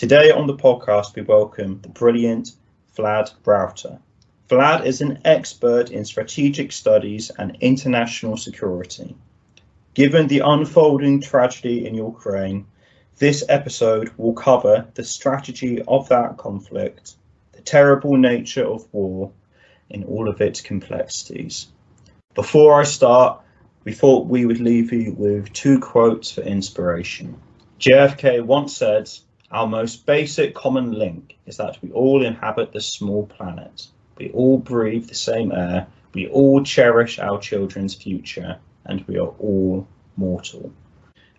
Today on the podcast, we welcome the brilliant Vlad Brauter. Vlad is an expert in strategic studies and international security. Given the unfolding tragedy in Ukraine, this episode will cover the strategy of that conflict, the terrible nature of war, in all of its complexities. Before I start, we thought we would leave you with two quotes for inspiration. JFK once said, "Our most basic common link is that we all inhabit this small planet. We all breathe the same air, we all cherish our children's future, and we are all mortal."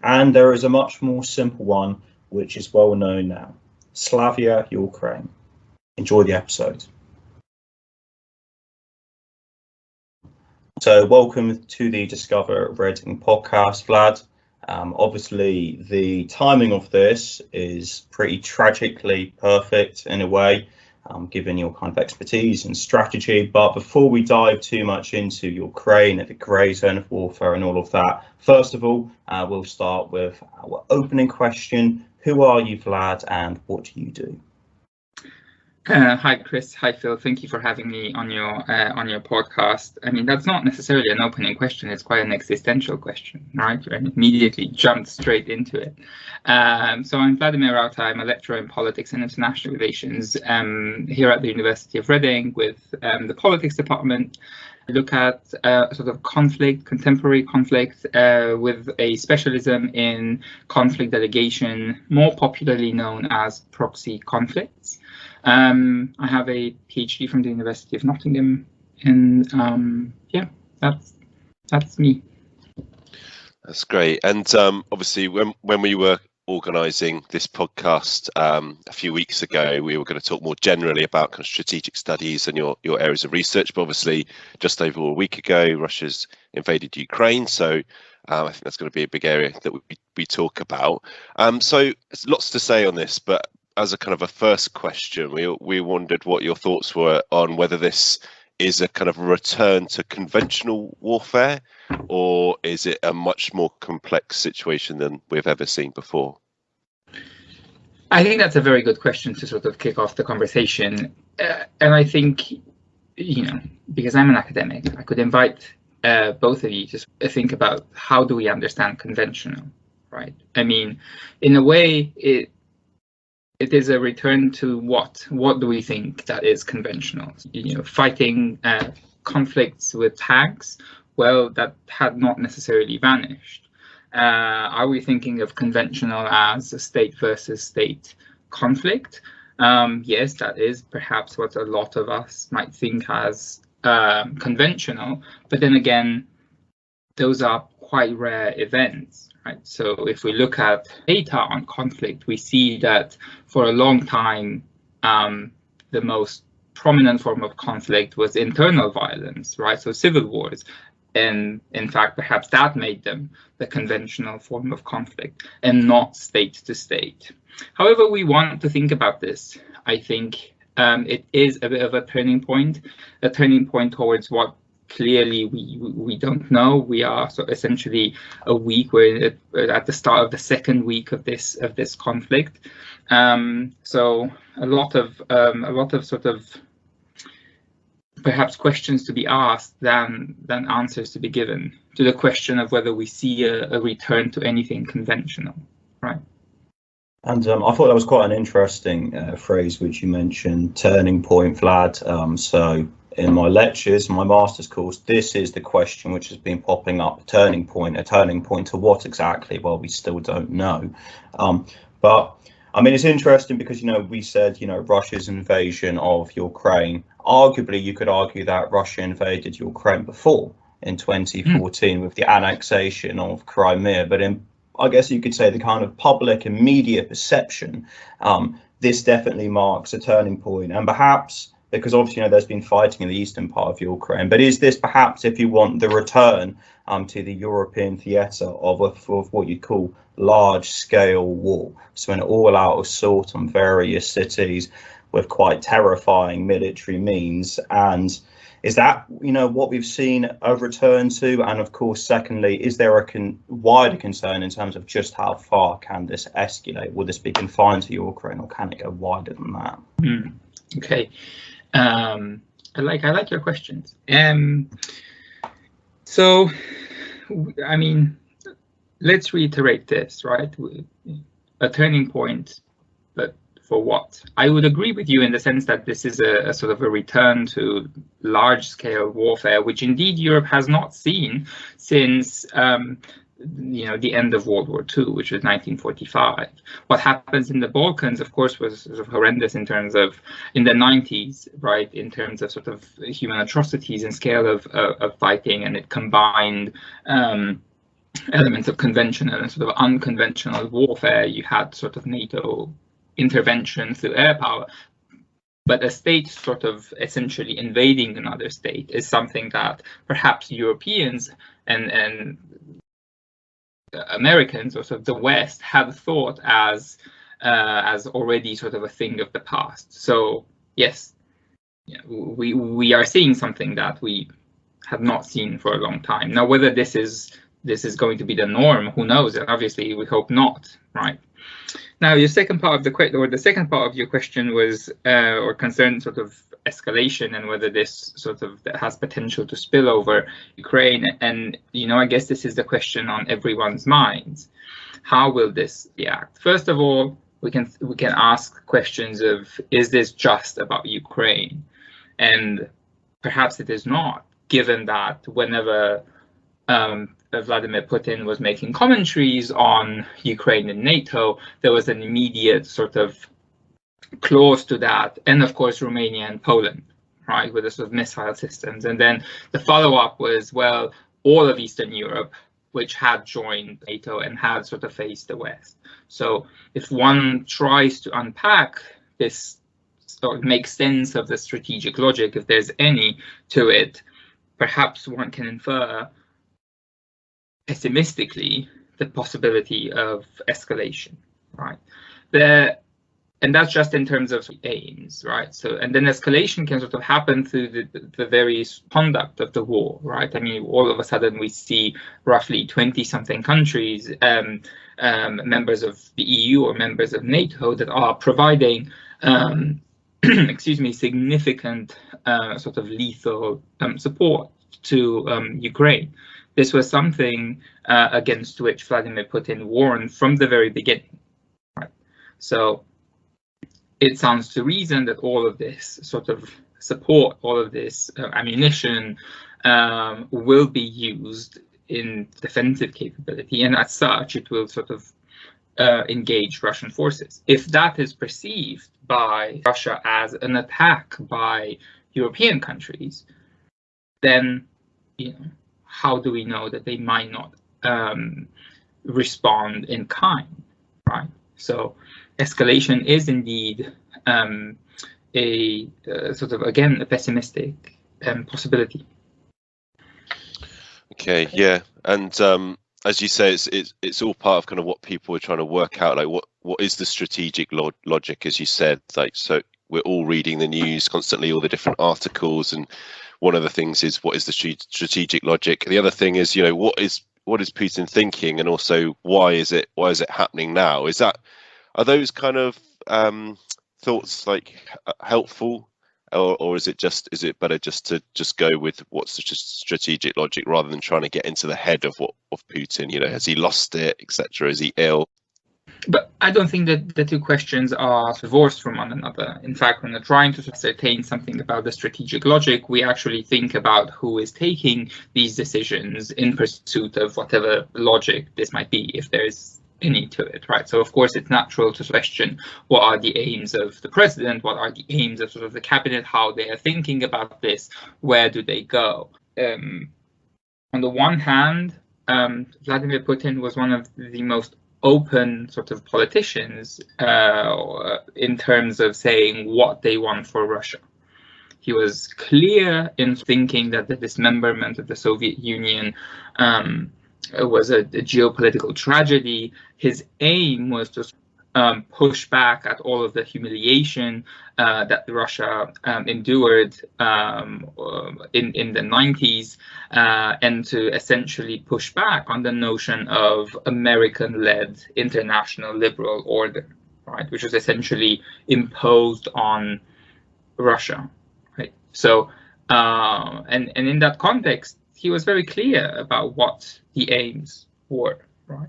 And there is a much more simple one, which is well known now. Slavia, Ukraine. Enjoy the episode. So welcome to the Discover Reading podcast, Vlad. Obviously, the timing of this is pretty tragically perfect in a way, given your kind of expertise and strategy. But before we dive too much into Ukraine and the grey zone of warfare and all of that, first of all, we'll start with our opening question. Who are you, Vlad, and what do you do? Hi, Chris. Hi, Phil. Thank you for having me on your podcast. I mean, that's not necessarily an opening question. It's quite an existential question, right? I immediately jumped straight into it. So I'm Vladimir Rauta. I'm a lecturer in politics and international relations here at the University of Reading with the politics department. I look at sort of conflict, contemporary conflict, with a specialism in conflict delegation, more popularly known as proxy conflicts. I have a PhD from the University of Nottingham, and that's me. That's great. And obviously, when we were organising this podcast a few weeks ago, we were going to talk more generally about kind of strategic studies and your areas of research. But obviously, just over a week ago, Russia's invaded Ukraine, so I think that's going to be a big area that we talk about. So there's lots to say on this, but as a kind of a first question, we wondered what your thoughts were on whether this is a kind of return to conventional warfare, or is it a much more complex situation than we've ever seen before? I think that's a very good question to sort of kick off the conversation. And I think, because I'm an academic, I could invite both of you to think about how do we understand conventional, right? I mean, in a way, it is a return to what? What do we think that is conventional? Fighting conflicts with tanks, well, that had not necessarily vanished. Are we thinking of conventional as a state versus state conflict? Yes, that is perhaps what a lot of us might think as conventional, but then again, those are quite rare events. Right. So if we look at data on conflict, we see that for a long time, the most prominent form of conflict was internal violence, right? So civil wars. And in fact, perhaps that made them the conventional form of conflict and not state to state. However we want to think about this, I think it is a bit of a turning point towards what clearly we don't know. We are so essentially a week, we're at the start of the second week of this conflict. So a lot of sort of perhaps questions to be asked than answers to be given to the question of whether we see a return to anything conventional, right? And I thought that was quite an interesting phrase which you mentioned, turning point, Vlad. So in my lectures, my master's course, this is the question which has been popping up, a turning point to what exactly? Well, we still don't know. But I mean, it's interesting because, we said, Russia's invasion of Ukraine. Arguably, you could argue that Russia invaded Ukraine before in 2014 with the annexation of Crimea. But I guess you could say the kind of public and media perception, this definitely marks a turning point. And perhaps because obviously, there's been fighting in the eastern part of Ukraine. But is this perhaps, if you want, the return to the European theatre of what you'd call large-scale war? So an all-out assault on various cities with quite terrifying military means. And Is that, what we've seen a return to? And of course, secondly, is there a wider concern in terms of just how far can this escalate? Will this be confined to Ukraine, or can it go wider than that? Okay. I like your questions. So, I mean, let's reiterate this, right? A turning point, but for what? I would agree with you in the sense that this is a sort of a return to large-scale warfare, which indeed Europe has not seen since the end of World War II, which was 1945. What happens in the Balkans, of course, was sort of horrendous in terms of in the 90s, right? In terms of sort of human atrocities and scale of fighting, and it combined elements of conventional and sort of unconventional warfare. You had sort of Nato intervention through air power, but a state sort of essentially invading another state is something that perhaps Europeans and Americans, or sort of the West, have thought as already sort of a thing of the past. So yes, we are seeing something that we have not seen for a long time. Now, whether this is going to be the norm, who knows? And obviously, we hope not, right? Now, your second part of the second part of your question was or concerned sort of escalation and whether this sort of has potential to spill over Ukraine. And I guess this is the question on everyone's minds. How will this react? First of all, we can ask questions of, is this just about Ukraine? And perhaps it is not, given that whenever Vladimir Putin was making commentaries on Ukraine and NATO, there was an immediate sort of clause to that, and of course Romania and Poland, right, with the sort of missile systems. And then the follow-up was, well, all of Eastern Europe, which had joined NATO and had sort of faced the West. So if one tries to unpack this, or make sense of the strategic logic, if there's any to it, perhaps one can infer pessimistically the possibility of escalation, right? And that's just in terms of aims, right? So, and then escalation can sort of happen through the various conduct of the war, right? I mean, all of a sudden we see roughly 20-something countries, members of the EU or members of NATO, that are providing, significant sort of lethal support to Ukraine. This was something against which Vladimir Putin warned from the very beginning, right? So it stands to reason that all of this sort of support, all of this ammunition will be used in defensive capability, and as such, it will sort of engage Russian forces. If that is perceived by Russia as an attack by European countries, then, how do we know that they might not respond in kind, right? So escalation is indeed a sort of, again, a pessimistic possibility. Okay, yeah, and as you say, it's all part of kind of what people are trying to work out, like what is the strategic logic, as you said, like, so we're all reading the news constantly, all the different articles, and one of the things is, what is the strategic logic? The other thing is, what is Putin thinking, and also why is it happening now? Are those kind of thoughts like helpful, or is it better just to go with what's the strategic logic rather than trying to get into the head of Putin? Has he lost it, etc.? Is he ill? But I don't think that the two questions are divorced from one another. In fact, when we're trying to ascertain something about the strategic logic, we actually think about who is taking these decisions in pursuit of whatever logic this might be, if there's any to it, right? So of course it's natural to question what are the aims of the president, what are the aims of sort of the cabinet, how they are thinking about this, where do they go? On the one hand, Vladimir Putin was one of the most open sort of politicians in terms of saying what they want for Russia. He was clear in thinking that the dismemberment of the Soviet Union was a geopolitical tragedy. His aim was to push back at all of the humiliation that Russia endured in the 90s, and to essentially push back on the notion of American-led international liberal order, right, which was essentially imposed on Russia, right? So, and in that context, he was very clear about what the aims were, right?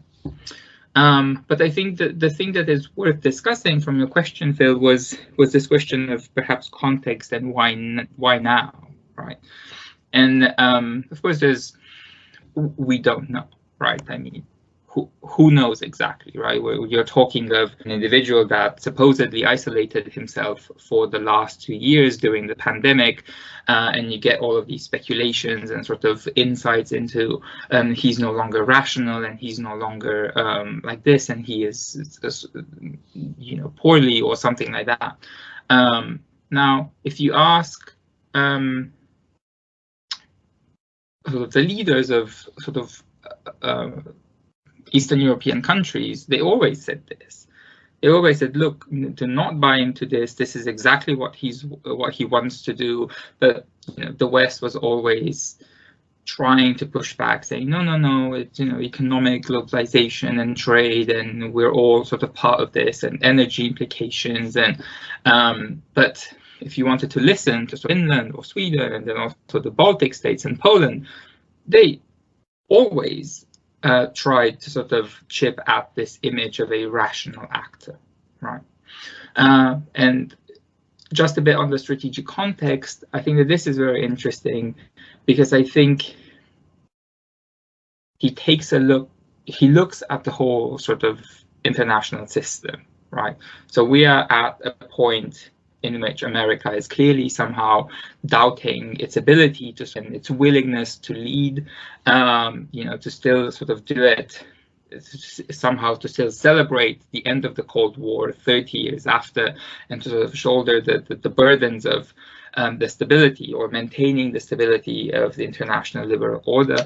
But I think that the thing that is worth discussing from your question, Phil, was this question of perhaps context and why now, right? And of course, we don't know, right? I mean, who knows exactly, right? You're talking of an individual that supposedly isolated himself for the last 2 years during the pandemic, and you get all of these speculations and sort of insights into he's no longer rational and he's no longer like this, and he is poorly or something like that. Now, if you ask sort of the leaders of sort of Eastern European countries, they always said this. They always said, look, do not buy into this. This is exactly what he wants to do. But the West was always trying to push back, saying, no, it's economic globalization and trade, and we're all sort of part of this, and energy implications. And but if you wanted to listen to Finland or Sweden, and then also the Baltic states and Poland, they always tried to sort of chip at this image of a rational actor, right? And just a bit on the strategic context, I think that this is very interesting, because I think he looks at the whole sort of international system, right? So we are at a point in which America is clearly somehow doubting its ability to, and its willingness to lead, to still sort of do it, somehow to still celebrate the end of the Cold War 30 years after, and to sort of shoulder the burdens of the stability, or maintaining the stability of the international liberal order.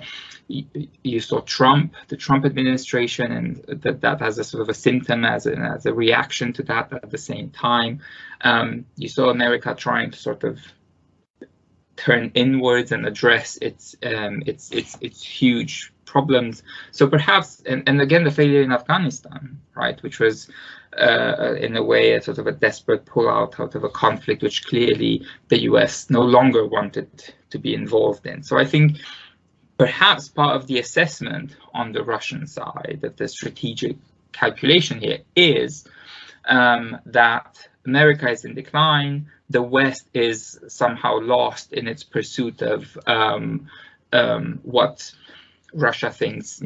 You saw the Trump administration, and that has a sort of a symptom as a reaction to that at the same time. You saw America trying to sort of turn inwards and address its huge problems. So perhaps, and again, the failure in Afghanistan, right, which was in a way a sort of a desperate pullout out of a conflict which clearly the US no longer wanted to be involved in. So I think perhaps part of the assessment on the Russian side, that the strategic calculation here is that America is in decline, the West is somehow lost in its pursuit of what Russia thinks,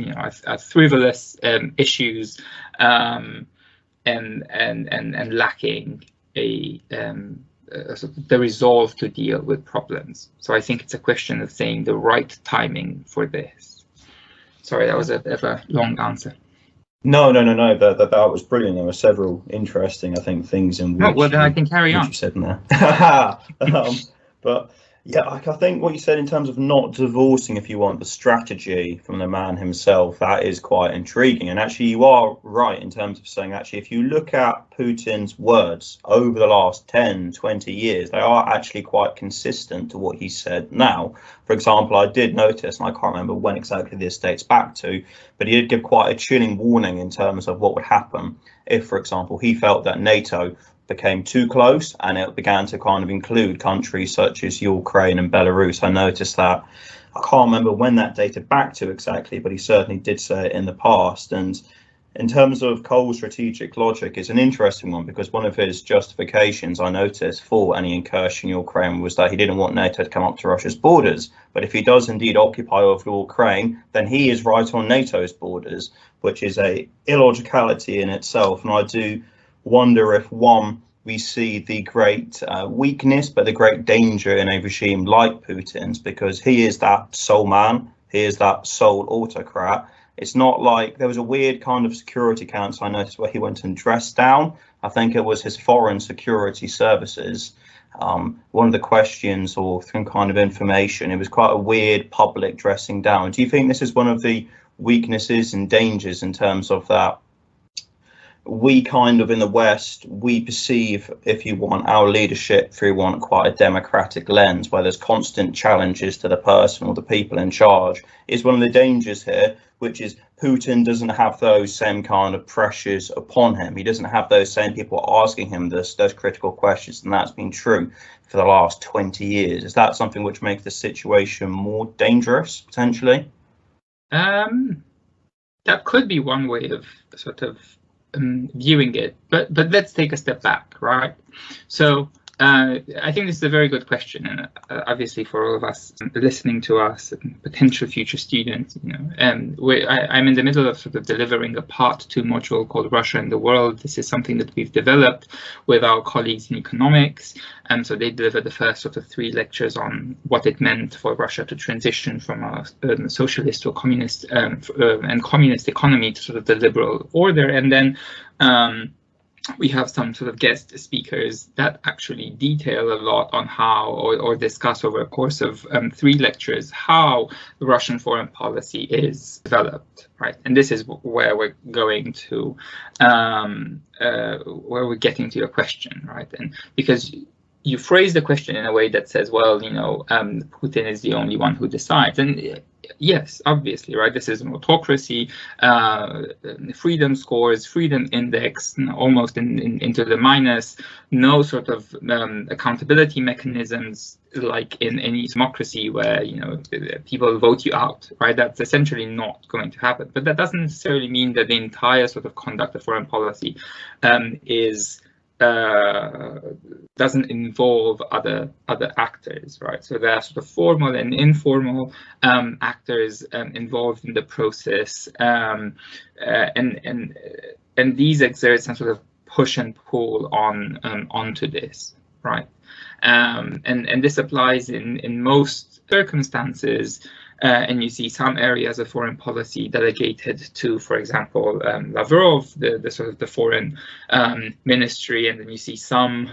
as frivolous issues, and lacking the resolve to deal with problems. So I think it's a question of saying the right timing for this. Sorry, that was a bit of a long answer. No. That was brilliant. There were several interesting, I think, things in which. Well, then I can carry on. You said in there. But yeah, I think what you said in terms of not divorcing, if you want, the strategy from the man himself, that is quite intriguing. And actually, you are right in terms of saying, actually, if you look at Putin's words over the last 10, 20 years, they are actually quite consistent to what he said now. For example, I did notice, and I can't remember when exactly this dates back to, but he did give quite a chilling warning in terms of what would happen if, for example, he felt that NATO became too close and it began to kind of include countries such as Ukraine and Belarus. I noticed that. I can't remember when that dated back to exactly, but he certainly did say it in the past. And in terms of Cole's strategic logic, it's an interesting one, because one of his justifications I noticed for any incursion in Ukraine was that he didn't want NATO to come up to Russia's borders. But if he does indeed occupy over Ukraine, then he is right on NATO's borders, which is a illogicality in itself. And I do wonder if, one, we see the great weakness, but the great danger in a regime like Putin's, because he is that sole man, he is that sole autocrat. It's not like there was a weird kind of security council I noticed where he went and dressed down. I think it was his foreign security services. One of the questions or some kind of information, it was quite a weird public dressing down. Do you think this is one of the weaknesses and dangers in terms of that we kind of in the West, we perceive, if you want, our leadership through quite a democratic lens, where there's constant challenges to the person or the people in charge, is one of the dangers here, which is Putin doesn't have those same kind of pressures upon him. He doesn't have those same people asking him those critical questions, and that's been true for the last 20 years. Is that something which makes the situation more dangerous, potentially? That could be one way of sort of viewing it, but let's take a step back, right? So I think this is a very good question, and obviously for all of us listening to us and potential future students, I'm in the middle of sort of delivering a Part 2 module called Russia and the World. This is something that we've developed with our colleagues in economics, and so they delivered the first sort of 3 lectures on what it meant for Russia to transition from a socialist or communist and communist economy to sort of the liberal order, and then we have some sort of guest speakers that actually detail a lot on how, or discuss over a course of 3 lectures, how the Russian foreign policy is developed, right? And this is where we're going to, where we're getting to your question, right? And because you phrase the question in a way that says, well, Putin is the only one who decides. And yes, obviously, right? This is an autocracy, freedom scores, freedom index, almost into the minus, no sort of accountability mechanisms like in any democracy where, people vote you out, right? That's essentially not going to happen. But that doesn't necessarily mean that the entire sort of conduct of foreign policy doesn't involve other actors, right? So there are sort of formal and informal actors involved in the process, and these exert some sort of push and pull onto this, right? And this applies in most circumstances. And you see some areas of foreign policy delegated to, for example, Lavrov, the sort of the foreign ministry, and then you see some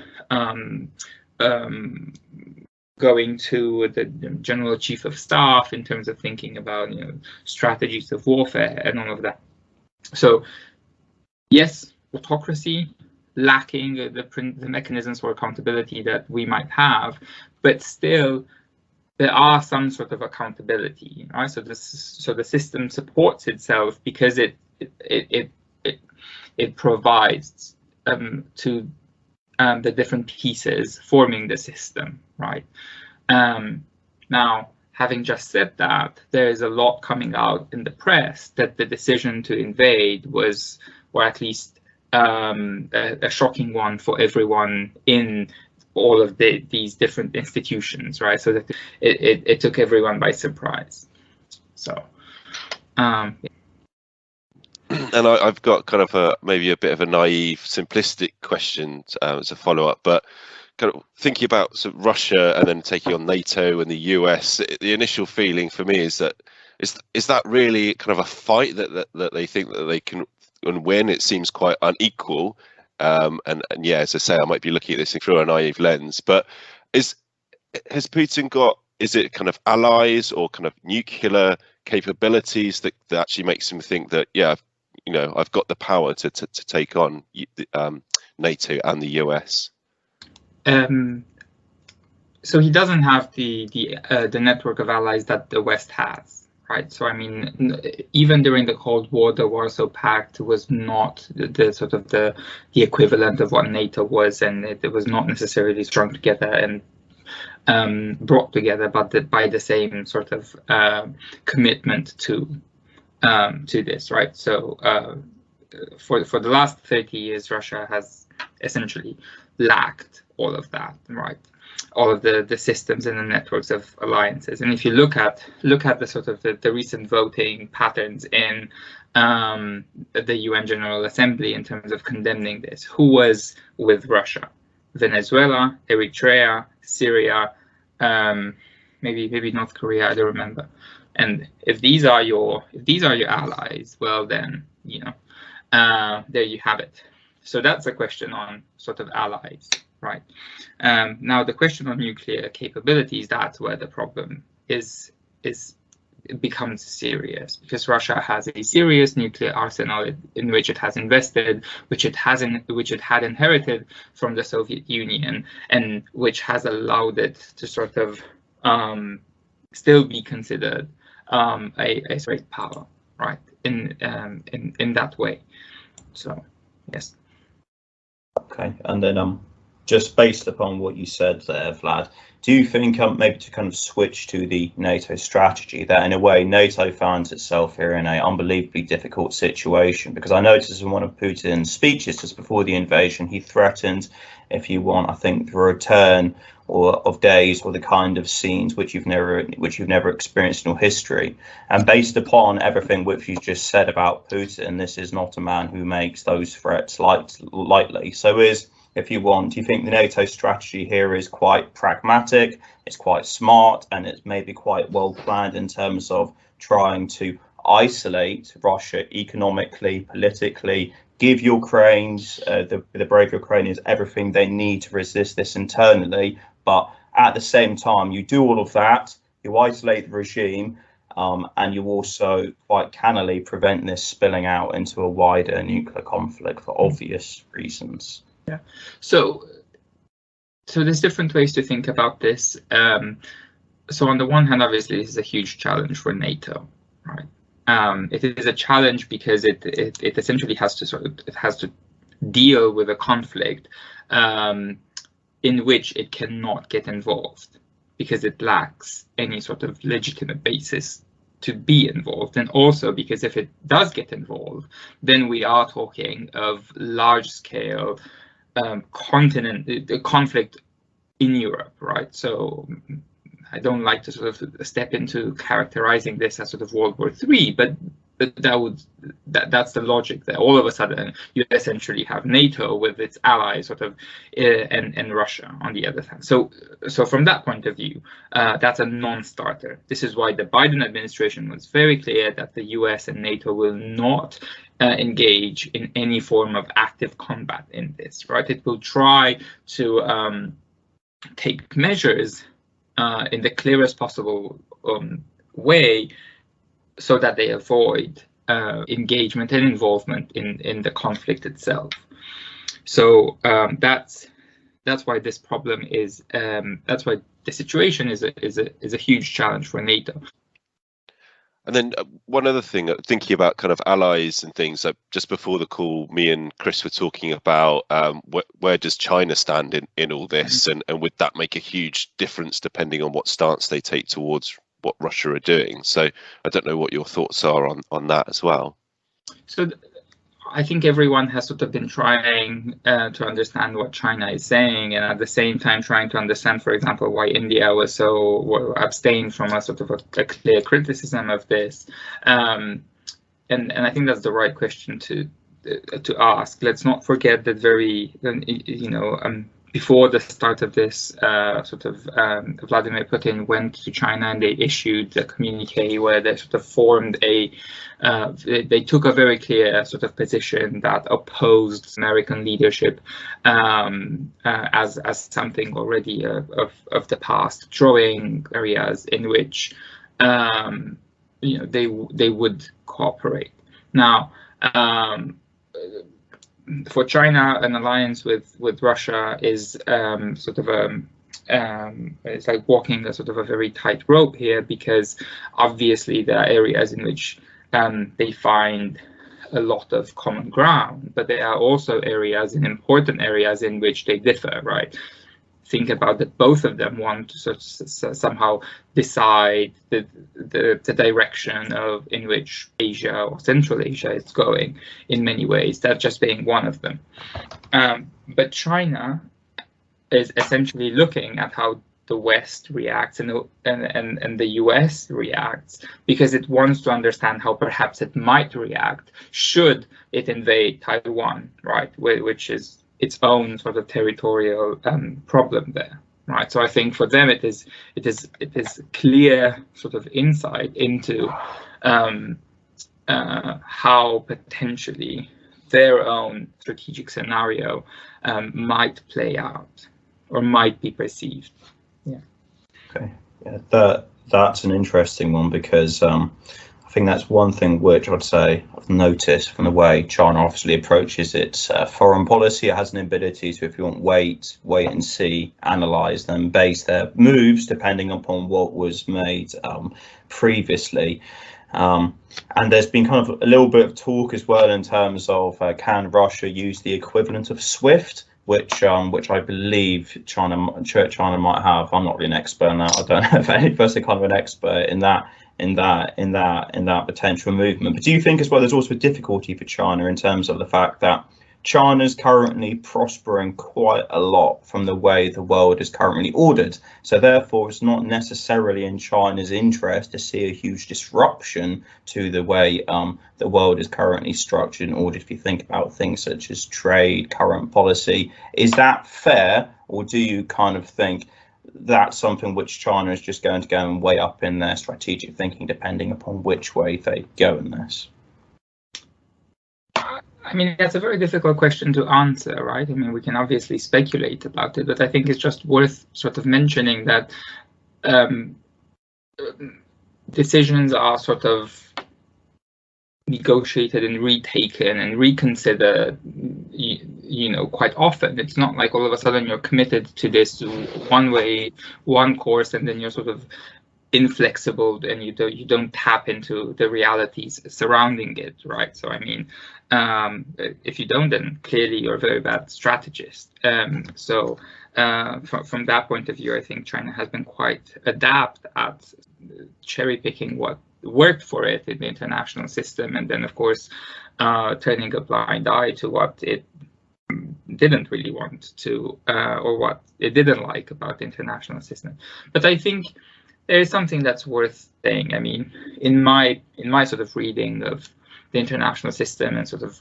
going to the general chief of staff in terms of thinking about strategies of warfare and all of that. So yes, autocracy, lacking the mechanisms for accountability that we might have, but still there are some sort of accountability, right? So the system supports itself because it provides to the different pieces forming the system, right? Now, having just said that, there is a lot coming out in the press that the decision to invade was, or at least a shocking one for everyone in all of these different institutions, right? So that it took everyone by surprise. So, and I've got kind of maybe a bit of a naive, simplistic question as a follow-up, but kind of thinking about Russia and then taking on NATO and the US, the initial feeling for me is that is that really kind of a fight that they think that they can win? It seems quite unequal. And yeah, as I say, I might be looking at this through a naive lens, but has Putin got, is it kind of allies or kind of nuclear capabilities that actually makes him think that, yeah, I've got the power to take on NATO and the US? So he doesn't have the network of allies that the West has. Right, so I mean, even during the Cold War, the Warsaw Pact was not the sort of the equivalent of what NATO was, and it was not necessarily strung together and brought together, but by the same sort of commitment to this, right? So for the last 30 years, Russia has essentially lacked all of that, right? All of the systems and the networks of alliances. And if you look at the sort of the recent voting patterns in the UN General Assembly in terms of condemning this, who was with Russia? Venezuela, Eritrea, Syria, maybe North Korea, I don't remember. And if these are your allies, well then, there you have it. So that's a question on sort of allies. Right. Now, the question on nuclear capabilities, that's where the problem is it becomes serious, because Russia has a serious nuclear arsenal in which it has invested, which it had inherited from the Soviet Union, and which has allowed it to sort of still be considered a great power, right? In that way. So yes. Okay, and then just based upon what you said there, Vlad, do you think maybe to kind of switch to the NATO strategy, that in a way NATO finds itself here in an unbelievably difficult situation? Because I noticed in one of Putin's speeches just before the invasion, he threatened, if you want, I think, the return of days or the kind of scenes which you've never experienced in your history. And based upon everything which you just said about Putin, this is not a man who makes those threats lightly. So if you want, do you think the NATO strategy here is quite pragmatic, it's quite smart, and it's maybe quite well planned in terms of trying to isolate Russia economically, politically, give Ukrainians, the brave Ukrainians, everything they need to resist this internally, but at the same time, you do all of that, you isolate the regime, and you also quite cannily prevent this spilling out into a wider nuclear conflict for obvious reasons. Yeah. So there's different ways to think about this. So on the one hand, obviously, this is a huge challenge for NATO, right? It is a challenge because it essentially has to deal with a conflict in which it cannot get involved because it lacks any sort of legitimate basis to be involved, and also because if it does get involved, then we are talking of large-scale conflict in Europe, right? So I don't like to sort of step into characterizing this as sort of World War III, but that's the logic there. All of a sudden, you essentially have NATO with its allies, sort of, and Russia on the other hand. So from that point of view, that's a non-starter. This is why the Biden administration was very clear that the US and NATO will not engage in any form of active combat in this, right? It will try to take measures in the clearest possible way, so that they avoid engagement and involvement in the conflict itself. So that's why this problem is that's why the situation is a huge challenge for NATO. And then one other thing, thinking about kind of allies and things, just before the call, me and Chris were talking about where does China stand in all this, and would that make a huge difference depending on what stance they take towards what Russia are doing? So I don't know what your thoughts are on that as well. So I think everyone has sort of been trying to understand what China is saying, and at the same time trying to understand, for example, why India was so abstained from a sort of a clear criticism of this. And I think that's the right question to ask. Let's not forget that before the start of this, Vladimir Putin went to China and they issued a communique where they sort of formed they took a very clear sort of position that opposed American leadership as something already of the past, drawing areas in which they would cooperate. Now, for China, an alliance with Russia is it's like walking a sort of a very tight rope here, because obviously there are areas in which they find a lot of common ground, but there are also important areas in which they differ, right? Think about that both of them want to somehow decide the direction in which Asia or Central Asia is going in many ways, that just being one of them. But China is essentially looking at how the West reacts and the US reacts, because it wants to understand how perhaps it might react should it invade Taiwan, right? Which is its own sort of territorial problem there, right? So I think for them it is clear sort of insight into how potentially their own strategic scenario might play out or might be perceived. Yeah. Okay. Yeah. That's an interesting one, because I think that's one thing which I'd say I've noticed from the way China obviously approaches its foreign policy. It has an ability to, if you want, wait and see, analyse them, base their moves depending upon what was made previously. And there's been kind of a little bit of talk as well in terms of can Russia use the equivalent of SWIFT, which I believe China might have. I'm not really an expert in that. I don't know if any person kind of an expert in that potential movement. But do you think as well there's also a difficulty for China in terms of the fact that China's currently prospering quite a lot from the way the world is currently ordered? So therefore it's not necessarily in China's interest to see a huge disruption to the way the world is currently structured, in order, if you think about things such as trade, current policy. Is that fair, or do you kind of think that's something which China is just going to go and weigh up in their strategic thinking, depending upon which way they go in this? I mean, that's a very difficult question to answer, right? I mean, we can obviously speculate about it, but I think it's just worth sort of mentioning that decisions are sort of negotiated and retaken and reconsidered, quite often. It's not like all of a sudden you're committed to this one way, one course, and then you're sort of inflexible and you don't tap into the realities surrounding it, right? So I mean, if you don't, then clearly you're a very bad strategist. So from that point of view, I think China has been quite adept at cherry picking what worked for it in the international system, and then of course turning a blind eye to what it didn't really want to, or what it didn't like about the international system. But I think there is something that's worth saying. I mean, in my sort of reading of the international system and sort of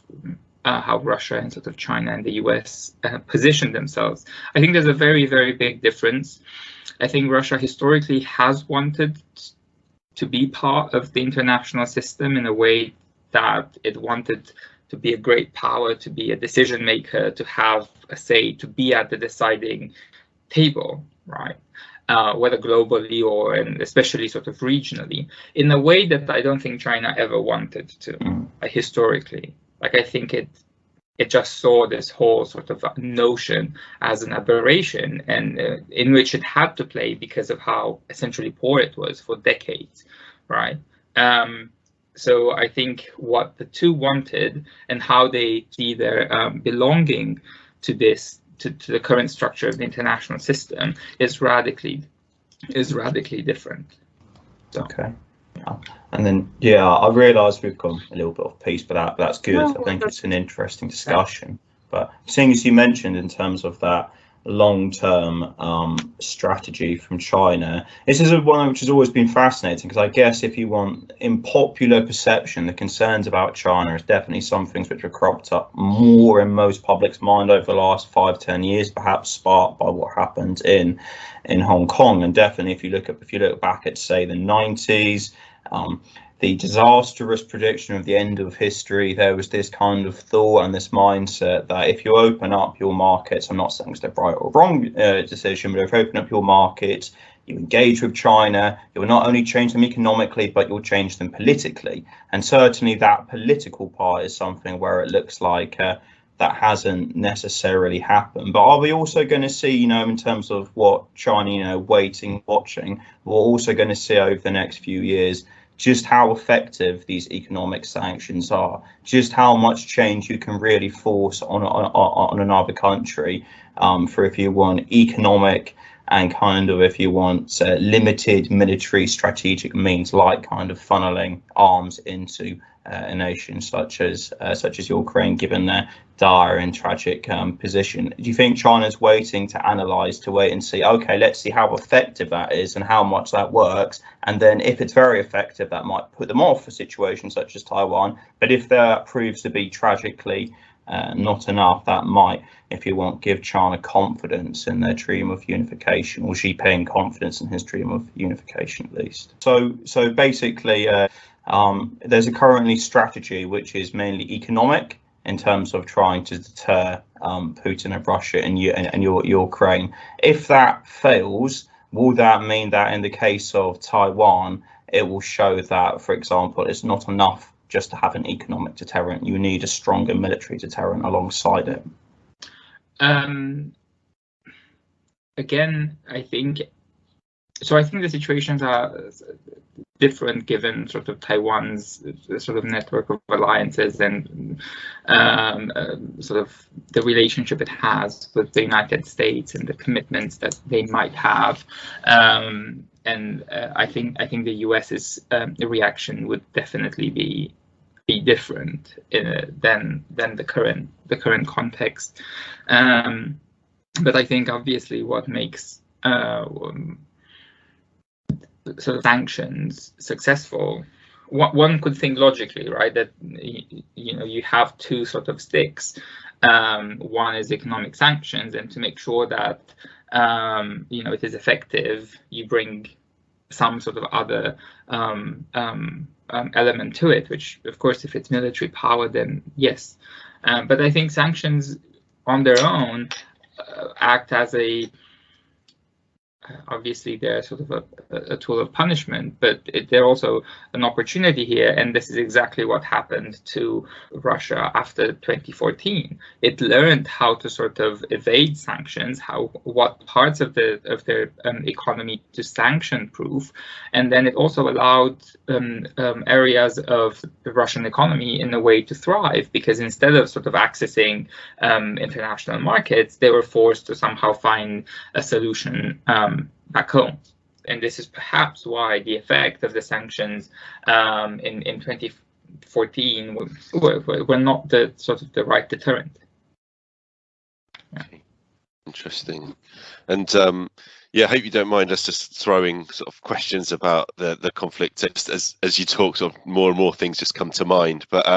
how Russia and sort of China and the US position themselves, I think there's a very, very big difference. I think Russia historically has wanted to be part of the international system in a way that it wanted to be a great power, to be a decision maker, to have a say, to be at the deciding table, right? Whether globally or, and especially sort of regionally, in a way that I don't think China ever wanted to, historically. Like, I think it just saw this whole sort of notion as an aberration, and in which it had to play because of how essentially poor it was for decades, right? So I think what the two wanted and how they see their belonging to this, to the current structure of the international system, is radically different. So. Okay. Yeah. And then, I realise we've gone a little bit off piece, but that's good. I think it's an interesting discussion. But seeing as you mentioned in terms of that long-term strategy from China, this is one which has always been fascinating, because I guess if you want, in popular perception, the concerns about China is definitely some things which have cropped up more in most public's mind over the last 5-10 years, perhaps sparked by what happened in Hong Kong. And definitely if you look back at, say, the 90s, the disastrous prediction of the end of history, there was this kind of thought and this mindset that if you open up your markets, I'm not saying it's the right or wrong decision, but if you open up your markets, you engage with China, you will not only change them economically, but you'll change them politically. And certainly that political part is something where it looks like that hasn't necessarily happened. But are we also going to see, in terms of what China, waiting, watching, we're also going to see over the next few years just how effective these economic sanctions are, just how much change you can really force on another country for, if you want, economic and kind of, if you want, limited military strategic means, like kind of funneling arms into a nation such as Ukraine, given their dire and tragic position. Do you think China's waiting to analyse, to wait and see, okay, let's see how effective that is and how much that works, and then if it's very effective, that might put them off a situation such as Taiwan, but if that proves to be tragically not enough, that might, if you want, give China confidence in their dream of unification, or Xi Jinping confidence in his dream of unification, at least. So basically, there's a currently strategy which is mainly economic in terms of trying to deter Putin of Russia and Ukraine. If that fails, Will that mean that in the case of Taiwan, it will show that, for example, it's not enough just to have an economic deterrent? You need a stronger military deterrent alongside it. Again, I think the situations are different given sort of Taiwan's sort of network of alliances and sort of the relationship it has with the United States and the commitments that they might have. And I think the US's reaction would definitely be different than the current context. But I think obviously what makes sort of sanctions successful, one could think logically, right, that you have two sort of sticks. One is economic sanctions, and to make sure that it is effective, you bring some sort of other element to it, which of course if it's military power, then yes. But I think sanctions on their own act as obviously they're sort of a tool of punishment, but they're also an opportunity here, and this is exactly what happened to Russia after 2014. It learned how to sort of evade sanctions, what parts of their economy to sanction-proof, and then it also allowed areas of the Russian economy in a way to thrive, because instead of sort of accessing international markets, they were forced to somehow find a solution back home. And this is perhaps why the effect of the sanctions in 2014 were not the sort of the right deterrent. Yeah. Interesting. And I hope you don't mind us just throwing sort of questions about the conflict as you talk. Sort of more and more things just come to mind. But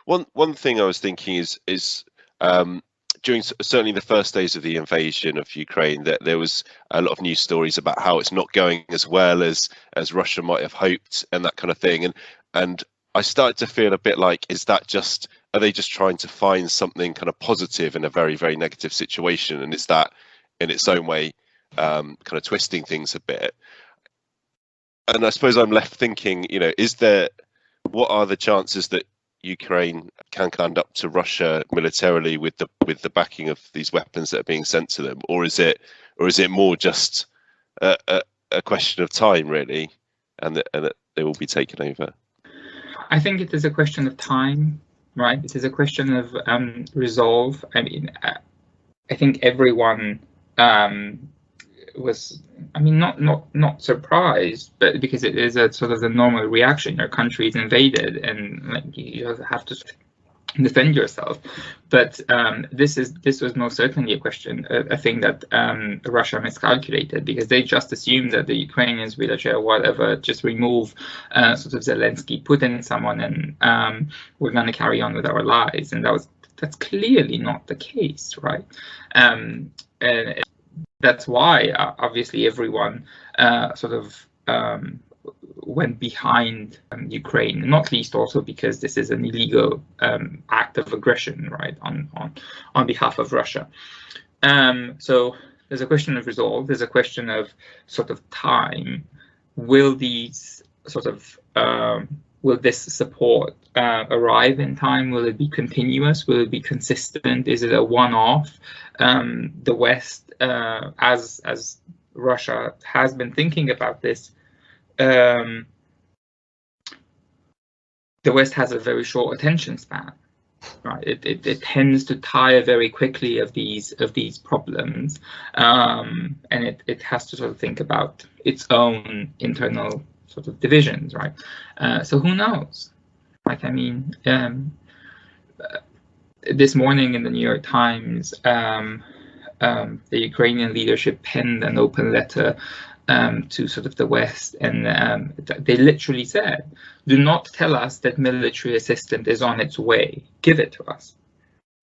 one thing I was thinking is during certainly the first days of the invasion of Ukraine, that there was a lot of news stories about how it's not going as well as Russia might have hoped and that kind of thing. And I started to feel a bit like, are they just trying to find something kind of positive in a very, very negative situation? And is that in its own way kind of twisting things a bit? And I suppose I'm left thinking, what are the chances that Ukraine can stand up to Russia militarily with the backing of these weapons that are being sent to them, or is it more just a question of time, really, and that they will be taken over? I think it is a question of time, right? It is a question of resolve. I mean, I think everyone was, not surprised, but because it is a sort of the normal reaction. Your country is invaded, and you have to defend yourself. But this was most certainly a thing that Russia miscalculated, because they just assumed that the Ukrainians will just remove sort of Zelensky, put in someone, and we're going to carry on with our lives. And that's clearly not the case, right? And that's why obviously everyone sort of went behind Ukraine, not least also because this is an illegal act of aggression, right, on behalf of Russia. So there's a question of resolve. There's a question of sort of time. Will these sort of will this support arrive in time? Will it be continuous? Will it be consistent? Is it a one-off? The West, as Russia has been thinking about this, the West has a very short attention span, right? It tends to tire very quickly of these problems, and it has to sort of think about its own internal sort of divisions, right? So who knows? Right? I mean, this morning in the New York Times, the Ukrainian leadership penned an open letter to sort of the West, and they literally said, "Do not tell us that military assistance is on its way. Give it to us."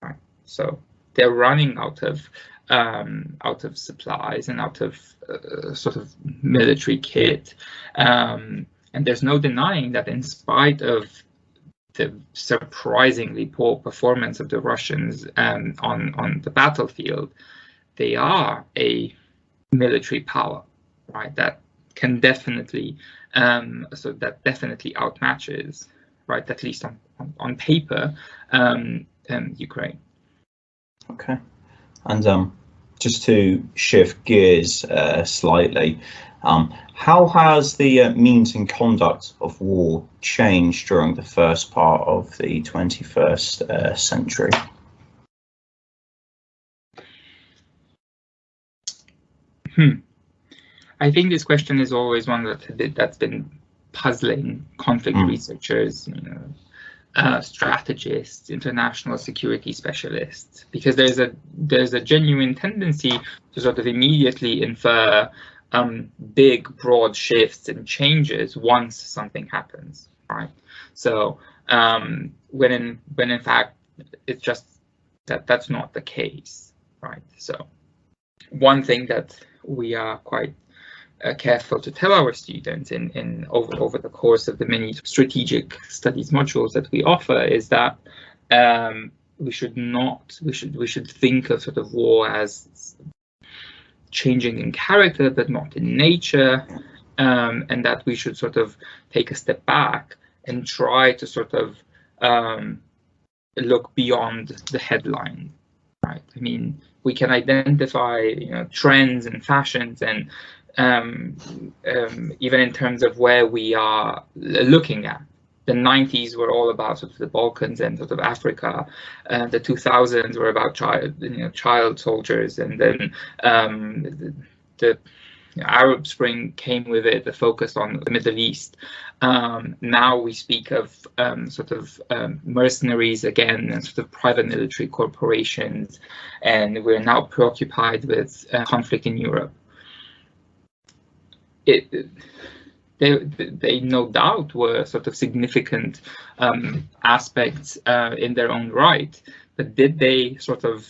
Right? So they're running out of supplies and out of sort of military kit, and there's no denying that in spite of the surprisingly poor performance of the Russians on the battlefield, they are a military power. right? That can definitely that definitely outmatches, right? At least on paper, Ukraine. Okay, and just to shift gears slightly, how has the means and conduct of war changed during the first part of the 21st century? I think this question is always one that's been puzzling conflict researchers, strategists, international security specialists, because there's a genuine tendency to sort of immediately infer big, broad shifts and changes once something happens, right? So when in fact it's just that's not the case, right? So one thing that we are quite careful to tell our students in over the course of the many strategic studies modules that we offer is that we should think of sort of war as changing in character but not in nature, and that we should sort of take a step back and try to sort of look beyond the headline, right? I mean, we can identify trends and fashions and even in terms of where we are looking at. The 90s were all about sort of the Balkans and sort of Africa. The 2000s were about child soldiers, and then the Arab Spring came with it, the focus on the Middle East. Now we speak of sort of mercenaries again, and sort of private military corporations, and we're now preoccupied with conflict in Europe. They no doubt were sort of significant aspects in their own right, but did they sort of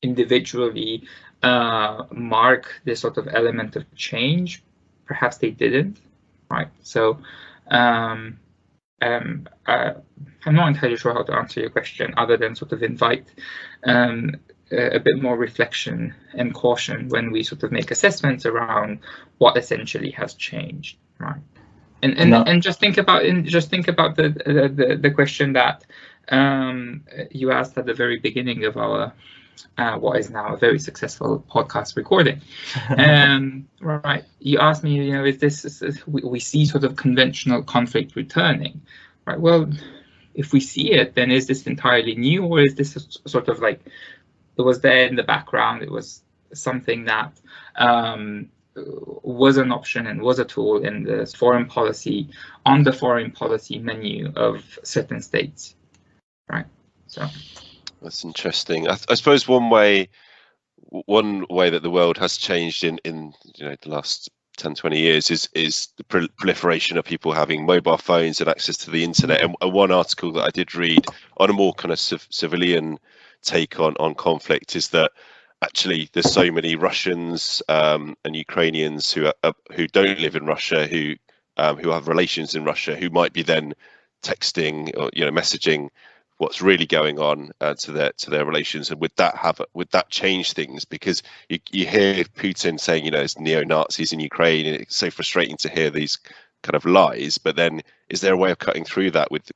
individually mark this sort of element of change? Perhaps they didn't, right? So I'm not entirely sure how to answer your question other than sort of invite a bit more reflection and caution when we sort of make assessments around what essentially has changed, right? And just think about the question that you asked at the very beginning of our what is now a very successful podcast recording. Right, you asked me, is this we see sort of conventional conflict returning, right? Well, if we see it, then is this entirely new, or is this sort of like it was there in the background? It was something that was an option and was a tool in the foreign policy, on the foreign policy menu of certain states, right? So that's interesting. I suppose one way that the world has changed in the last 10-20 years is the proliferation of people having mobile phones and access to the internet. And one article that I did read on a more kind of civilian take on conflict is that actually there's so many Russians and Ukrainians who don't live in Russia, who have relations in Russia, who might be then texting or messaging what's really going on to their relations. And would that change things? Because you hear Putin saying it's neo-Nazis in Ukraine, and it's so frustrating to hear these kind of lies. But then, is there a way of cutting through that with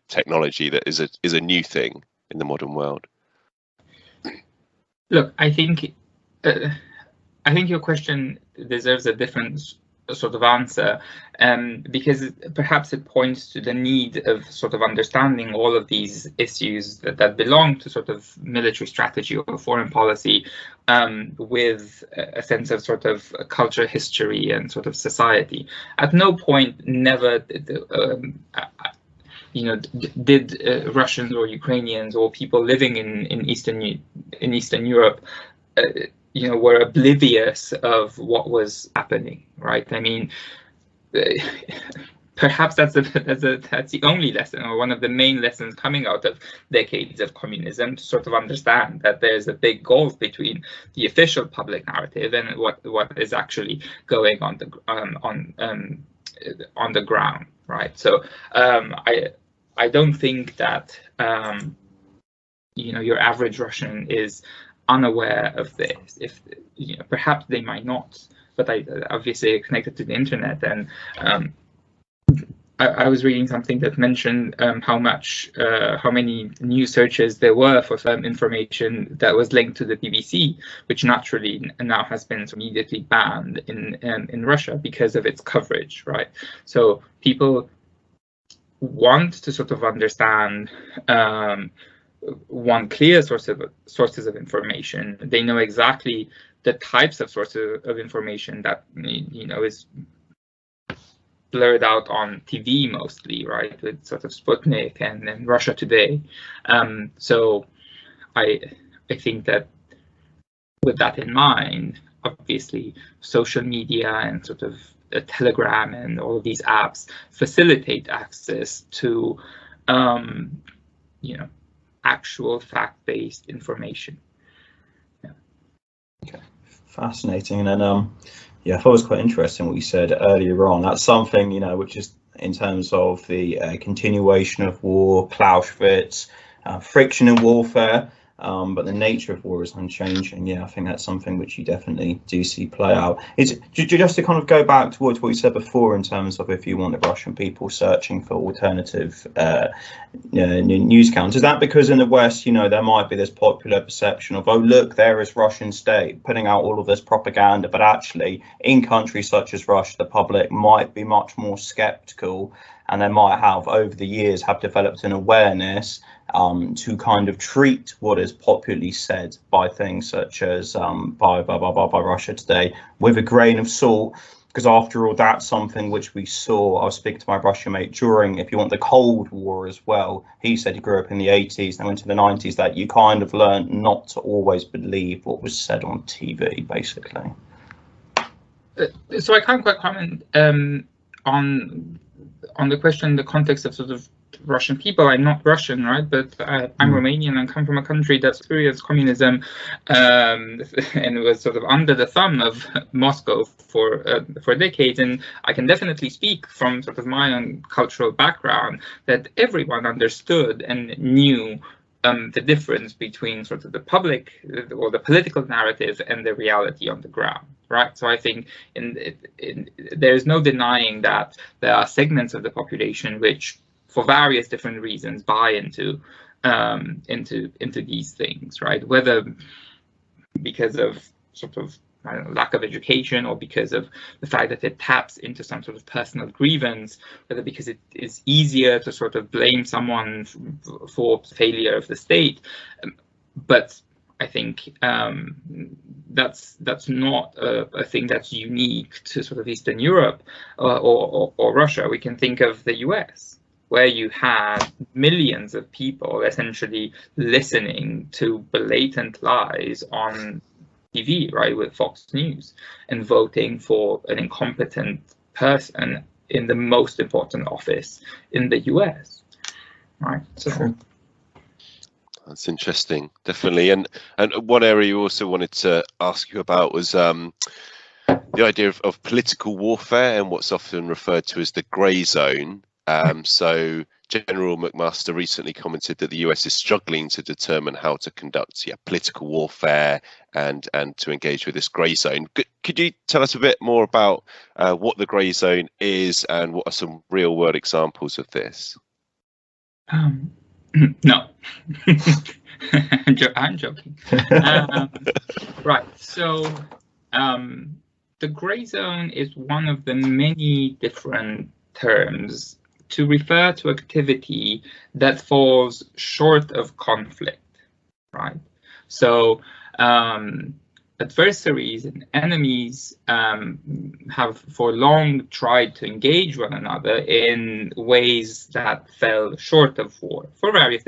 technology that is a new thing in the modern world? Look, I think your question deserves a different sort of answer, because perhaps it points to the need of sort of understanding all of these issues that belong to sort of military strategy or foreign policy, with a sense of sort of culture, history, and sort of society. At no point, never did Russians or Ukrainians or people living in Eastern Europe were oblivious of what was happening, right? I mean, perhaps that's the only lesson, or one of the main lessons coming out of decades of communism, to sort of understand that there's a big gulf between the official public narrative and what is actually going on the ground, right? So I don't think that your average Russian is unaware of this. If perhaps they might not but I obviously connected to the internet, and I was reading something that mentioned how many news searches there were for some information that was linked to the BBC, which naturally now has been immediately banned in Russia because of its coverage, right? So people want to sort of understand one clear sources of information. They know exactly the types of sources of information that is blurred out on TV mostly, right, with sort of Sputnik and Russia Today. So I think that with that in mind, obviously social media and sort of Telegram and all of these apps facilitate access to actual fact-based information. Yeah. Okay, fascinating. And yeah, I thought it was quite interesting what you said earlier on. That's something, which is in terms of the continuation of war, Clausewitz, friction in warfare, but the nature of war is unchanging. Yeah, I think that's something which you definitely do see play out. Is just to kind of go back towards what you said before in terms of if you want the Russian people searching for alternative news accounts, is that because in the West, there might be this popular perception of, oh, look, there is Russian state putting out all of this propaganda, but actually in countries such as Russia, the public might be much more skeptical, and they might have over the years have developed an awareness to kind of treat what is popularly said by things such as by Russia Today with a grain of salt, because after all, that's something which we saw. I was speaking to my Russian mate during, if you want, the Cold War as well. He said he grew up in the 80s and went to the 90s, that you kind of learned not to always believe what was said on TV, basically. So I can't quite comment on the question, the context of sort of Russian people. I'm not Russian, right? But I'm Romanian and come from a country that experienced communism and was sort of under the thumb of Moscow for decades. And I can definitely speak from sort of my own cultural background that everyone understood and knew the difference between sort of the public or the political narrative and the reality on the ground, right? So I think there's no denying that there are segments of the population which, for various different reasons, buy into these things, right? Whether because of sort of lack of education, or because of the fact that it taps into some sort of personal grievance, whether because it is easier to sort of blame someone for failure of the state. But I think that's not a thing that's unique to sort of Eastern Europe or Russia. We can think of the US, where you had millions of people essentially listening to blatant lies on TV, right, with Fox News, and voting for an incompetent person in the most important office in the US, right? So that's interesting, definitely. And one area you also wanted to ask you about was the idea of political warfare and what's often referred to as the grey zone. So General McMaster recently commented that the US is struggling to determine how to conduct political warfare and to engage with this grey zone. Could you tell us a bit more about what the grey zone is and what are some real world examples of this? No, I'm joking. Right, so the grey zone is one of the many different terms to refer to activity that falls short of conflict, right? So adversaries and enemies have for long tried to engage one another in ways that fell short of war for various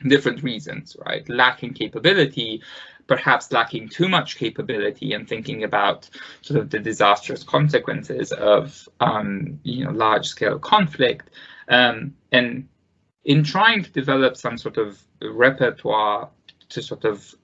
different reasons, right? Lacking capability, perhaps lacking too much capability, and thinking about sort of the disastrous consequences of large-scale conflict, and in trying to develop some sort of repertoire to sort of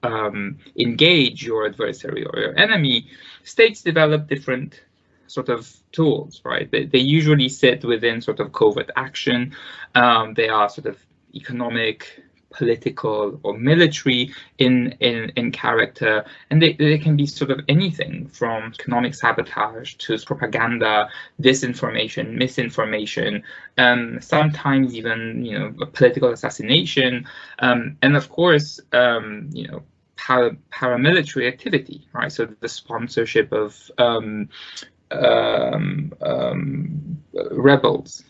engage your adversary or your enemy, states develop different sort of tools, right? They usually sit within sort of covert action. They are sort of economic, political or military in character, and they can be sort of anything from economic sabotage to propaganda, disinformation, misinformation, sometimes even a political assassination, and of course paramilitary activity, right? So the sponsorship of rebels,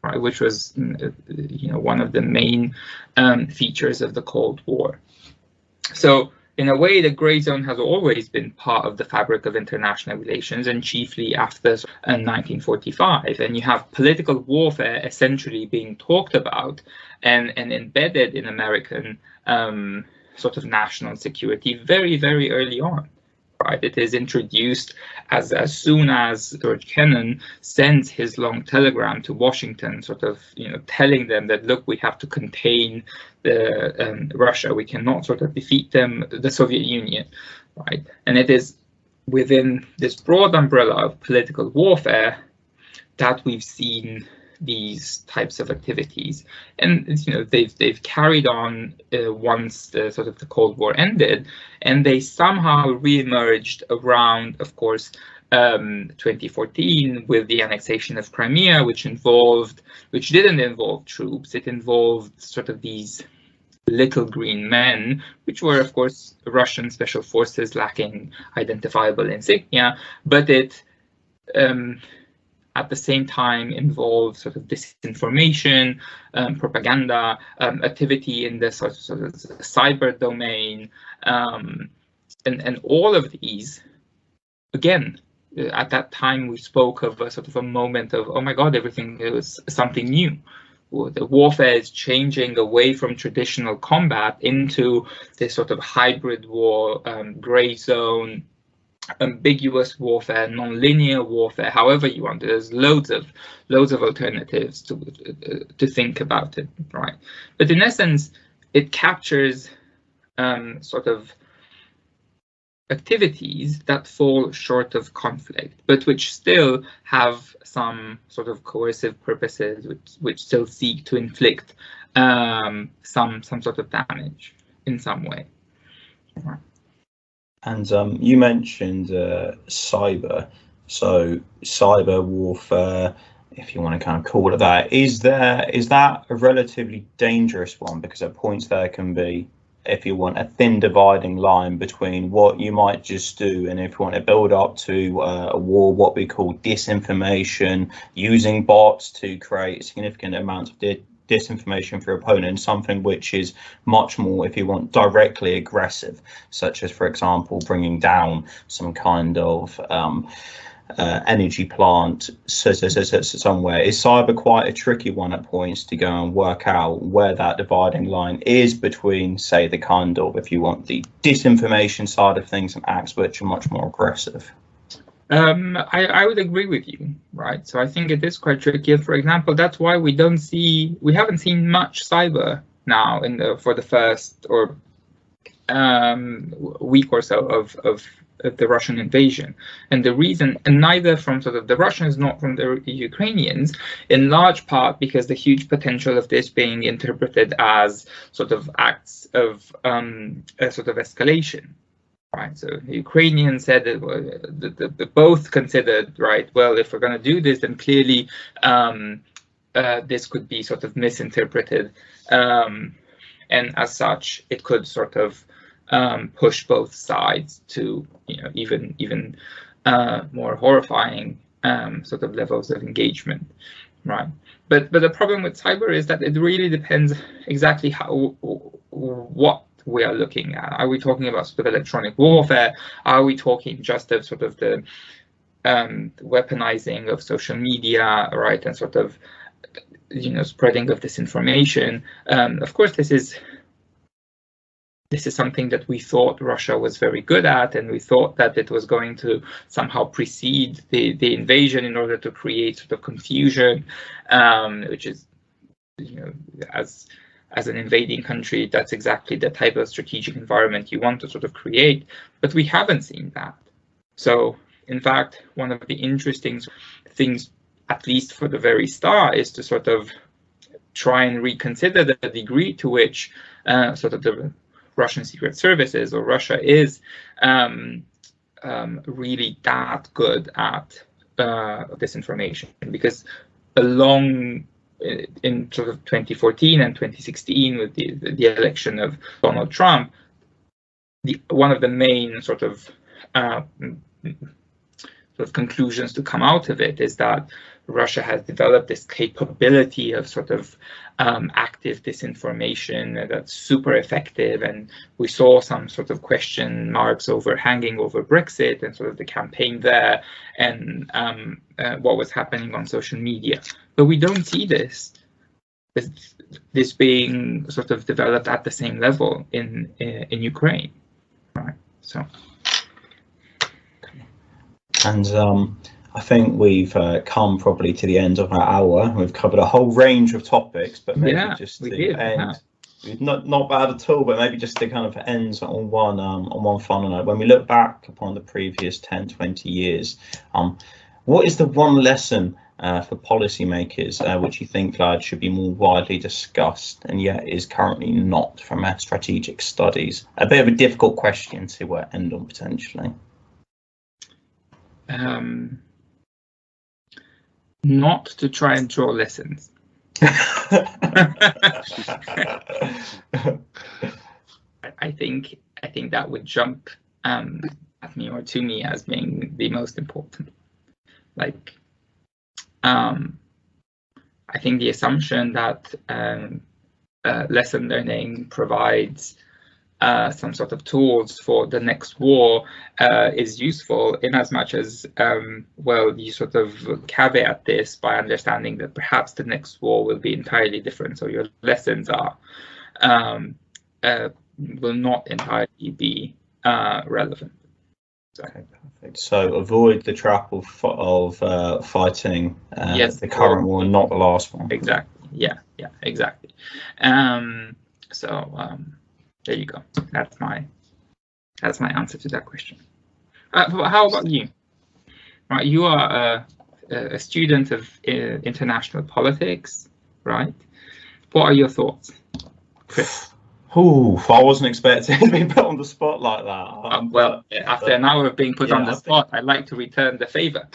right, which was one of the main features of the Cold War. So in a way, the gray zone has always been part of the fabric of international relations, and chiefly after 1945. And you have political warfare essentially being talked about and embedded in American sort of national security very, very early on. Right, it is introduced as soon as George Kennan sends his long telegram to Washington, sort of telling them that, look, we have to contain Russia, we cannot sort of defeat them, the Soviet Union, right? And it is within this broad umbrella of political warfare that we've seen these types of activities, and they've carried on once the sort of the Cold War ended, and they somehow re-emerged around, of course, 2014 with the annexation of Crimea, which didn't involve troops. It involved sort of these little green men, which were, of course, Russian special forces lacking identifiable insignia, but it at the same time involved sort of disinformation, propaganda, activity in the sort of cyber domain, and all of these. Again, at that time we spoke of a sort of a moment of, oh my God, everything is something new. The warfare is changing away from traditional combat into this sort of hybrid war, gray zone, ambiguous warfare, non-linear warfare, however you want it. There's loads of alternatives to think about it, right? But in essence, it captures sort of activities that fall short of conflict, but which still have some sort of coercive purposes, which still seek to inflict some sort of damage in some way. Right. And you mentioned cyber. So cyber warfare, if you want to kind of call it that, is that a relatively dangerous one? Because at points there can be, if you want, a thin dividing line between what you might just do, and if you want to build up to a war, what we call disinformation, using bots to create significant amounts of disinformation for your opponent, something which is much more, if you want, directly aggressive, such as, for example, bringing down some kind of energy plant somewhere. Is cyber quite a tricky one at points to go and work out where that dividing line is between, say, the kind of, if you want, the disinformation side of things and acts which are much more aggressive? I would agree with you, right? So I think it is quite tricky. For example, that's why we haven't seen much cyber now for the first week or so of the Russian invasion. And the reason, and neither from sort of the Russians, not from the Ukrainians, in large part because the huge potential of this being interpreted as sort of acts of a sort of escalation. Right, so the Ukrainians said that both considered, right, well, if we're going to do this, then clearly this could be sort of misinterpreted, and as such, it could sort of push both sides to even more horrifying sort of levels of engagement, right? But the problem with cyber is that it really depends exactly what we are looking at. Are we talking about sort of electronic warfare? Are we talking just of sort of the weaponizing of social media, right, and sort of spreading of disinformation? Of course, this is something that we thought Russia was very good at, and we thought that it was going to somehow precede the invasion in order to create sort of confusion, which is, as an invading country, that's exactly the type of strategic environment you want to sort of create. But we haven't seen that. So, in fact, one of the interesting things, at least for the very start, is to sort of try and reconsider the degree to which sort of the Russian secret services or Russia is really that good at disinformation, because along in sort of 2014 and 2016 with the election of Donald Trump, one of the main sort of conclusions to come out of it is that Russia has developed this capability of sort of active disinformation that's super effective, and we saw some sort of question marks hanging over Brexit and sort of the campaign there, and what was happening on social media. But we don't see this being sort of developed at the same level in Ukraine, right? So. And I think we've come probably to the end of our hour. We've covered a whole range of topics, but maybe just to end, not bad at all. But maybe just to kind of end on one final note. When we look back upon the previous 10, 20 years, what is the one lesson for policymakers which you think, Vlad, should be more widely discussed and yet is currently not from our strategic studies? A bit of a difficult question to end on potentially. Not to try and draw lessons. I think that would jump at me or to me as being the most important. Like, I think the assumption that lesson learning provides some sort of tools for the next war is useful in as much as, well, you sort of caveat this by understanding that perhaps the next war will be entirely different. So your lessons will not entirely be relevant. Okay, perfect. So avoid the trap of fighting the current war, not the last one. Exactly. Yeah, exactly. There you go. That's my answer to that question. How about you? Right, you are a student of international politics, right? What are your thoughts, Chris? I wasn't expecting to be put on the spot like that. After an hour of being put on the spot, I'd like to return the favor.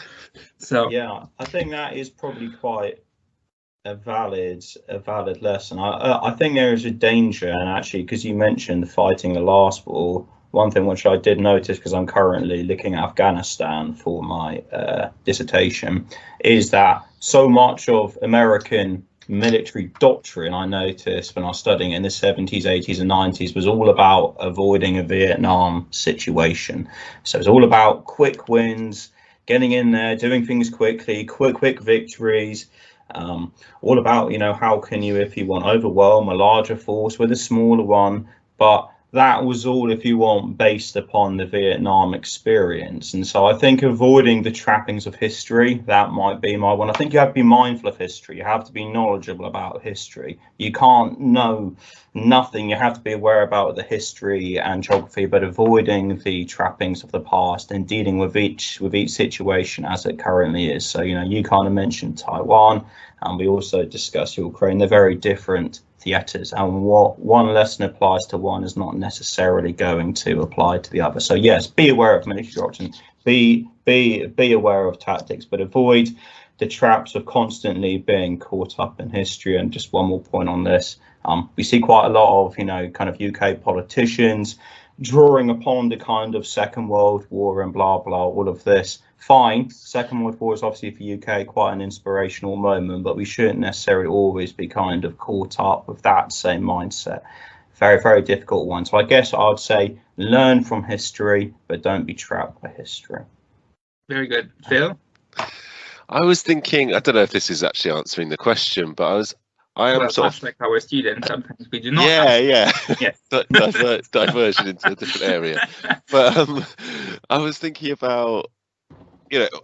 So yeah, I think that is probably quite a valid lesson. I think there is a danger, and actually, because you mentioned fighting the last war, one thing which I did notice, because I'm currently looking at Afghanistan for my dissertation, is that so much of American military doctrine, I noticed when I was studying in the 70s, 80s and 90s, was all about avoiding a Vietnam situation. So it's all about quick wins, getting in there, doing things quickly, quick victories. All about, how can you, if you want, overwhelm a larger force with a smaller one. But that was all, if you want, based upon the Vietnam experience. And so I think avoiding the trappings of history, that might be my one. I think you have to be mindful of history. You have to be knowledgeable about history. You can't know nothing. You have to be aware about the history and geography, but avoiding the trappings of the past and dealing with each situation as it currently is. So, you kind of mentioned Taiwan, and we also discussed Ukraine. They're very different theatres, and what one lesson applies to one is not necessarily going to apply to the other. So yes, be aware of military doctrine, be aware of tactics, but avoid the traps of constantly being caught up in history. And just one more point on this, we see quite a lot of kind of UK politicians drawing upon the kind of Second World War and blah blah, all of this. Fine, Second World War is obviously for UK quite an inspirational moment, but we shouldn't necessarily always be kind of caught up with that same mindset. Very, very difficult one. So I guess I'd say learn from history, but don't be trapped by history. Very good. Phil? I was thinking, I don't know if this is actually answering the question, but I am sort of like our students. Sometimes we do not. Yes. Diversion into a different area. But I was thinking about,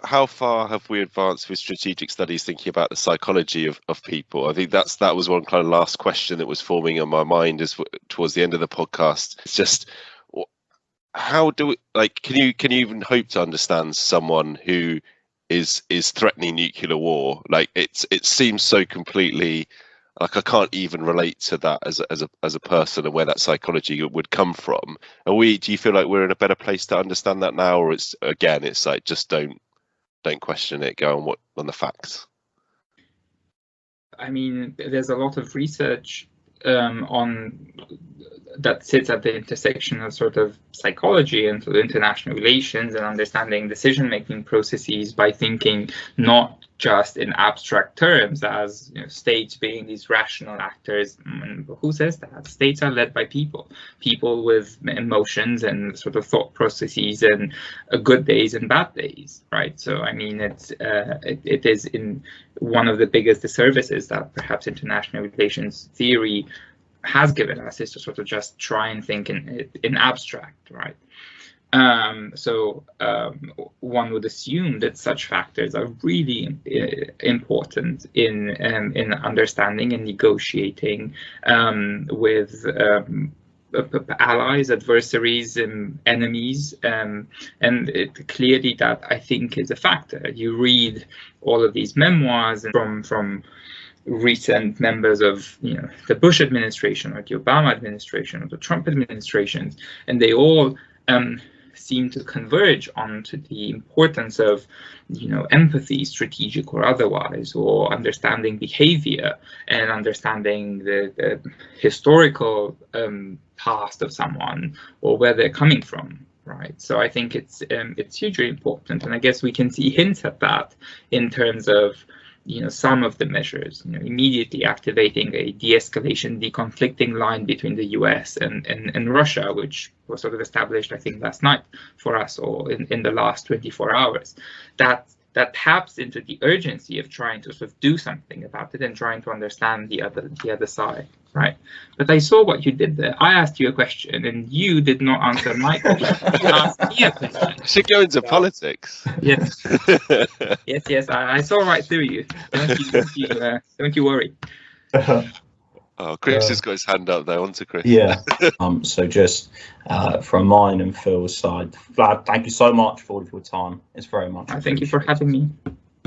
how far have we advanced with strategic studies, thinking about the psychology of people? I think that was one kind of last question that was forming in my mind towards the end of the podcast. It's just, how do we, can you even hope to understand someone who is threatening nuclear war? It seems so completely like I can't even relate to that as a person and where that psychology would come from. Do you feel like we're in a better place to understand that now, or it's like just don't question it, go on the facts? I mean, there's a lot of research on that sits at the intersection of sort of psychology and sort of international relations and understanding decision-making processes by thinking not just in abstract terms as states being these rational actors. And who says that? States are led by people with emotions and sort of thought processes and good days and bad days, right? So I mean, it is in one of the biggest disservices that perhaps international relations theory has given us, is to sort of just try and think in abstract, right? So one would assume that such factors are really important in understanding and negotiating with allies, adversaries, enemies, and clearly that, I think, is a factor. You read all of these memoirs from recent members of the Bush administration or the Obama administration or the Trump administrations, and they all seem to converge onto the importance of empathy, strategic or otherwise, or understanding behavior and understanding the historical past of someone or where they're coming from, right? So I think it's hugely important, and I guess we can see hints at that in terms of some of the measures, immediately activating a de-escalation, de-conflicting line between the US and Russia, which was sort of established, I think, last night for us, or in the last 24 hours. That taps into the urgency of trying to sort of do something about it and trying to understand the other side, right? But I saw what you did there. I asked you a question and you did not answer my question. You asked me a question. You should go into politics. Yes. yes. I saw right through you. Don't you worry. Oh, Chris has got his hand up there. On to Chris. Yeah. So just from mine and Phil's side, Vlad, thank you so much for all of your time. It's very much. Thank you for having me.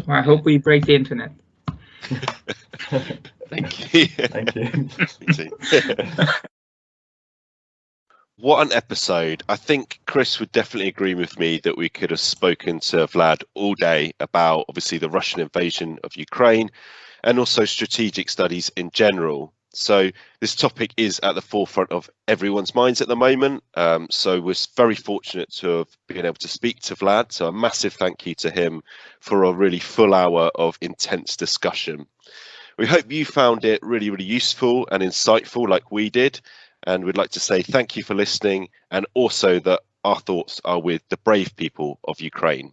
I hope we break the internet. Thank you. Thank you. What an episode. I think Chris would definitely agree with me that we could have spoken to Vlad all day about obviously the Russian invasion of Ukraine and also strategic studies in general. So this topic is at the forefront of everyone's minds at the moment. So we're very fortunate to have been able to speak to Vlad. So a massive thank you to him for a really full hour of intense discussion. We hope you found it really, really useful and insightful like we did. And we'd like to say thank you for listening, and also that our thoughts are with the brave people of Ukraine.